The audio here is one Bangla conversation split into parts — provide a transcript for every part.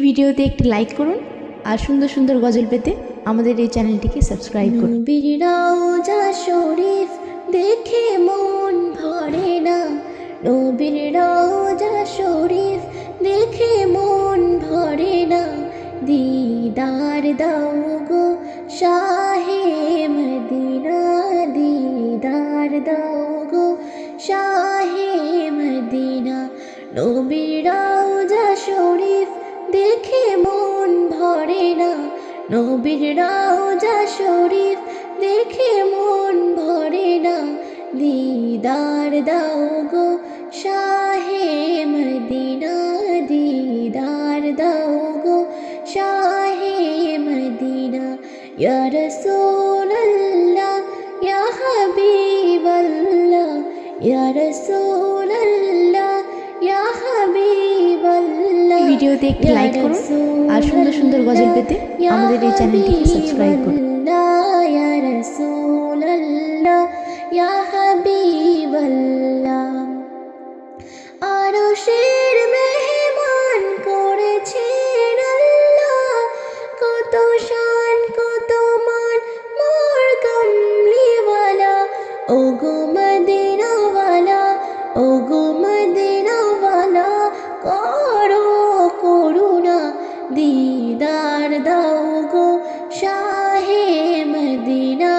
ভিডিওতে একটি লাইক করুন আর সুন্দর সুন্দর গজল পেতে আমাদের এই চ্যানেলটিকে সাবস্ক্রাইব করুন। নবীর রওজা শরীফ দেখে মন ভরে না, নবীর রওজা শরীফ দেখে মন ভরে না। দিদার দাও গো শাহে মদিনা, দিদার দাও গো শাহে মদিনা। নবীর রওজা শরীফ দেখে মন ভরে না, নবীর রওজা শরীফ দেখে মন ভরে না। দিদার দাও গো শাহে মদিনা, দিদার দাও গো শাহে মদিনা। ইয়া রাসূলুল্লাহ ইয়া হাবিবাল্লাহ, ইয়া রাসূলুল্লাহ ইয়া হাবিবাল্লাহ। ভিডিওতে একটি লাইক করুন আর সুন্দর সুন্দর গজল পেতে আমাদের এই চ্যানেলটিকে সাবস্ক্রাইব করুন। ইয়া রাসূলুল্লাহ ইয়া হাবিবাল্লাহ। আরশের মেহমান করেছেন আল্লাহ, কত শান কত মান মোর কামলিওয়ালা। ও গো মদিনাওয়ালা, ও গো মদিনাওয়ালা, করো করুণা। দিদার দাও গো শাহে মদিনা,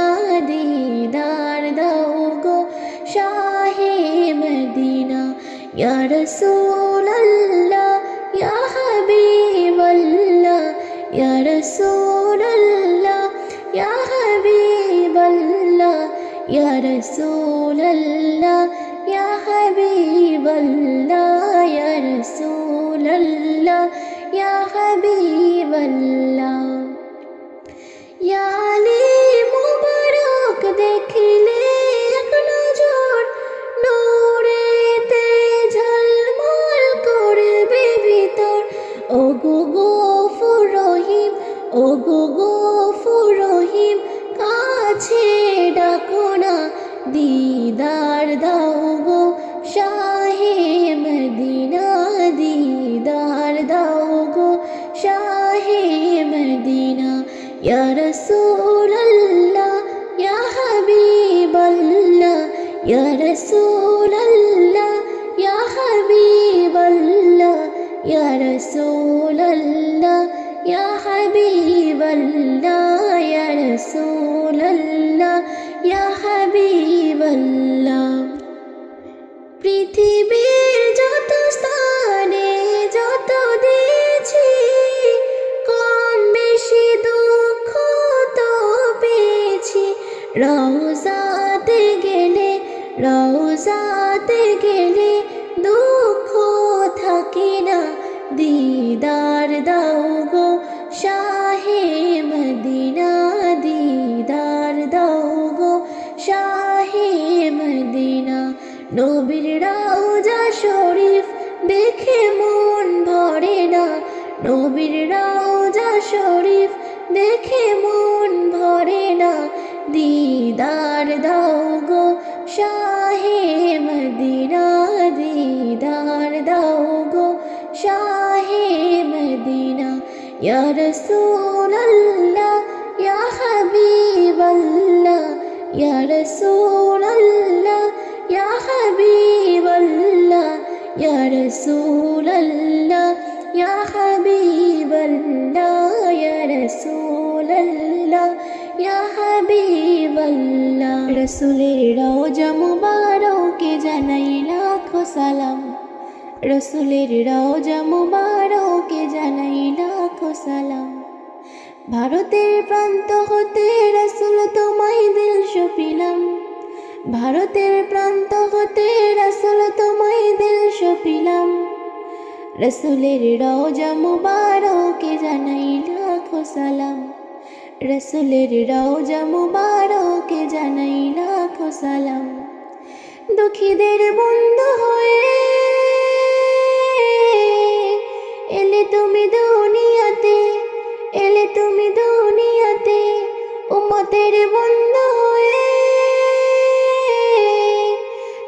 দিদার দাও গো শাহে মদিনা। ইয়া রাসূলুল্লাহ ইয়া হাবিবাল্লাহ, ইয়া রাসূলুল্লাহ ইয়া হাবিবাল্লাহ, ইয়া রাসূলুল্লাহ ইয়া হাবিবাল্লাহ, ইয়া রাসূলুল্লাহ ইয়া হাবিবাল্লাহ। ইয়া আলী মুবারক দেখলে এক নজর, নূরেতে ঝলমল করবে ভিতর। ও গো গফুর রহিম, ও গো গফুর রহিম, কাছে ডাকো না। দিদার দাও গো শাহে মদিনা, দিদার দাও গো শাহে মদিনা। ইয়া রাসূলুল্লাহ ইয়া হাবিবাল্লাহ, ইয়া রাসূলুল্লাহ ইয়া হাবিবাল্লাহ, ইয়া রাসূলুল্লাহ ইয়া হাবিবাল্লাহ, ইয়া রাসূলুল্লাহ ইয়া হাবিবাল্লাহ। পৃথিবীর যত স্থানে যত দিয়েছি, কম বেশি দুঃখ তো পেয়েছি। রওজাতে গেলে, রওজাতে গেলে দুঃখ থাকে না। দিদার দাও গো শাহে মদিনা, দিদার দাও গো শাহে মদিনা। নবীর রওজা শরীফ দেখে মন ভরে না, নবীর রওজা শরীফ দেখে মন ভরে না। দিদার দাও গো শাহে মদিনা, দিদার দাও গো শাহে মদিনা। ইয়া রাসূলুল্লাহ ইয়া হাবিবাল্লাহ, ইয়া রাসূলুল্লাহ ইয়া হাবিবাল্লাহ, ইয়া রাসূলুল্লাহ ইয়া হাবিবাল্লাহ, ইয়া রাসূলুল্লাহ ইয়া হাবিবাল্লাহ। রাসূলের রওজা মুবারকে জানাই লাখো সালাম, রাসূলের রওজা মুবারকে জানাই লাখো সালাম। ভারতের প্রান্ত হতে রাসূল তোমায় দিল সপিলাম, ভারতের প্রান্ত হতে রাসূল তোমায় দিল সপিলাম। রাসূলের রওজা মুবারকে জানাই লাখো সালাম, রাসূলের রওজা মুবারকে জানাই লাখো সালাম। দুঃখীদের বন্ধু হয়ে এলে তুমি দুনিয়াতে, এলে তুমি দুনিয়াতে। উম্মতের বন্ধু হয়ে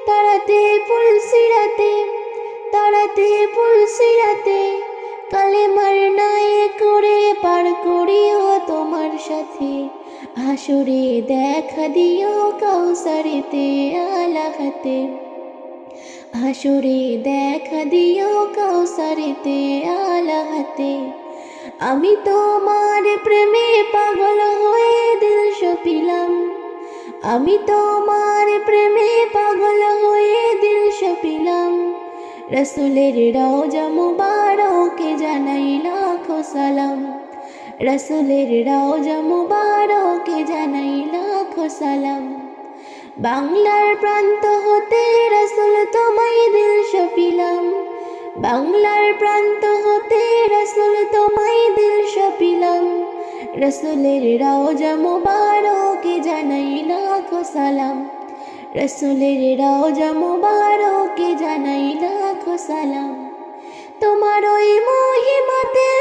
তারাতে ফুল সিরাতে, তারাতে ফুল সিরাতে। কালেমার নায়ে করে পার করিও তোমার সাথে, হাসরে দেখা দিও কাউসারেতে আলা হাতে, হাসরে দেখা দিও কাউসারেতে আলা হাতে। আমি তোমার প্রেমে পাগল হয়ে দিল সপিলাম, আমি তোমার প্রেমে পাগল হয়ে দিল সপিলাম। রসুলের রওজা মুবারকে জানাই লাখো সালাম, রসুলের রওজা মুবারকে জানাই লাখো সালাম। বাংলার প্রান্ত হতে রসুল তোমায় দিল সপিলাম, বাংলার প্রান্ত হতে রসুল তোমায় দিল সপিলাম। রসুলের রওজা মুবারকে জানাই লাখো সালাম, রসুলের রওজা মুবারকে জানাই লাখো সালাম। তোমার ওই মহিমাতে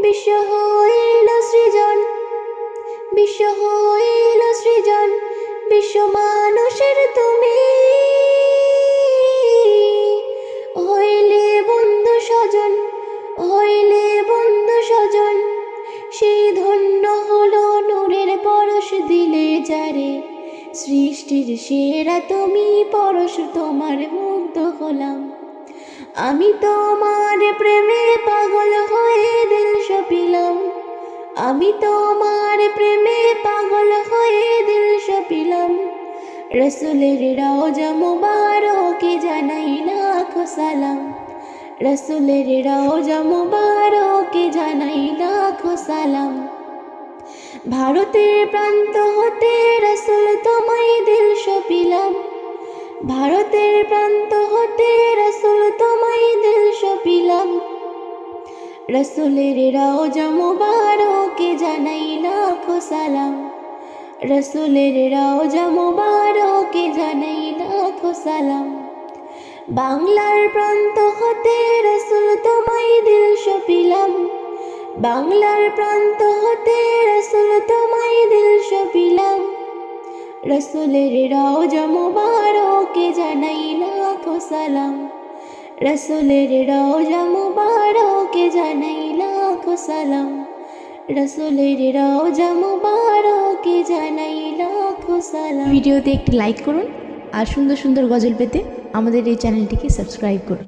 বিশ্ব হইল সৃজন, বিশ্ব হইল সৃজন, বিশ্ব মানুষের তুমি হইলে বন্ধু স্বজন, হইলে বন্ধু স্বজন। সেই ধন্য হলো নূরের পরশ দিলে যারে, সৃষ্টির সেরা তুমি পরশ তোমার মুগ্ধ হলাম। আমি তোমার প্রেমে পাগল হয়ে দিল সপিলাম, আমি তোমার প্রেমে পাগল হয়ে দিল সপিলাম। রসুলের রওজা মুবারকে জানাই লাখো সালাম, রসুলের রওজা মুবারকে জানাই লাখো সালাম। ভারতের প্রান্ত হতে রসুল তোমায় দিল সপিলাম, ভারতের প্রান্ত হতে রসুল তোমায় দিল সপিলাম। রসুলের রওজা মুবারকে জানাই লাখো সালাম, রসুলের রওজা মুবারকে জানাই লাখো সালাম। বাংলার প্রান্ত হতে রসুল তোমায় দিল সপিলাম, বাংলার প্রান্ত হতে রসুল তোমায় দিল সপিলাম। রসুলের রওজা মুবারকে জানাই লাখো সালাম, রসুলের রওজা মুবারকে জানাই লাখো সালাম, রসুলের রওজা মুবারকে জানাই লাখো সালাম। ভিডিওতে একটি লাইক করুন আর সুন্দর সুন্দর গজল পেতে আমাদের এই চ্যানেলটিকে সাবস্ক্রাইব করুন।